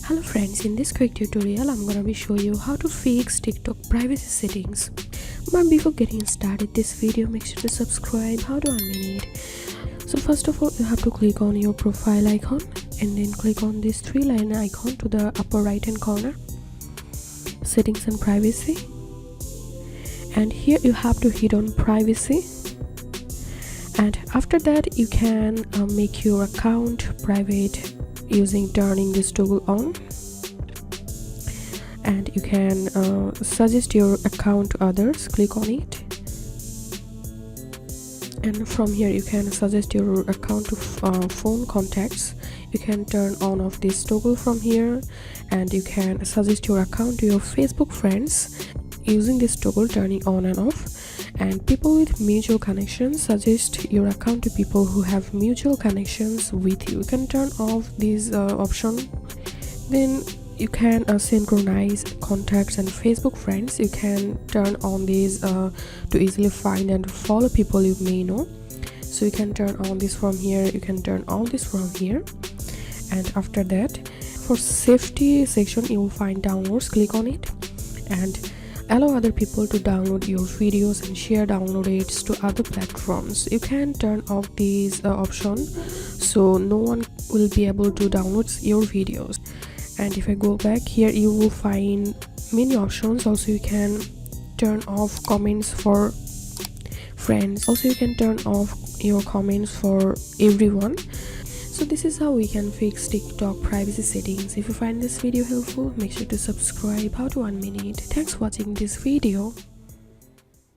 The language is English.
Hello friends, in this quick tutorial I'm gonna be showing you how to fix TikTok privacy settings. But before getting started this video, make sure to subscribe. How to unmute it? So first of all, you have to click on your profile icon and then click on this three-line icon to the upper right hand corner, settings and privacy, and here you have to hit on privacy. And after that you can make your account private using turning this toggle on, and you can suggest your account to others. Click on it, and from here you can suggest your account to phone contacts. You can turn on off this toggle from here, and you can suggest your account to your Facebook friends using this toggle turning on and off. And people with mutual connections, suggest your account to people who have mutual connections with you. You can turn off this option. Then you can synchronize contacts and Facebook friends. You can turn on these to easily find and follow people you may know. So you can turn on this from here, you can turn all this from here. And after that, for safety section, you will find downloads. Click on it and allow other people to download your videos and share download aids to other platforms. You can turn off these options so no one will be able to download your videos. And if I go back here, you will find many options. Also you can turn off comments for friends. Also you can turn off your comments for everyone. So this is how we can fix TikTok privacy settings. If you find this video helpful, make sure to subscribe. How to unmute it. Thanks for watching this video.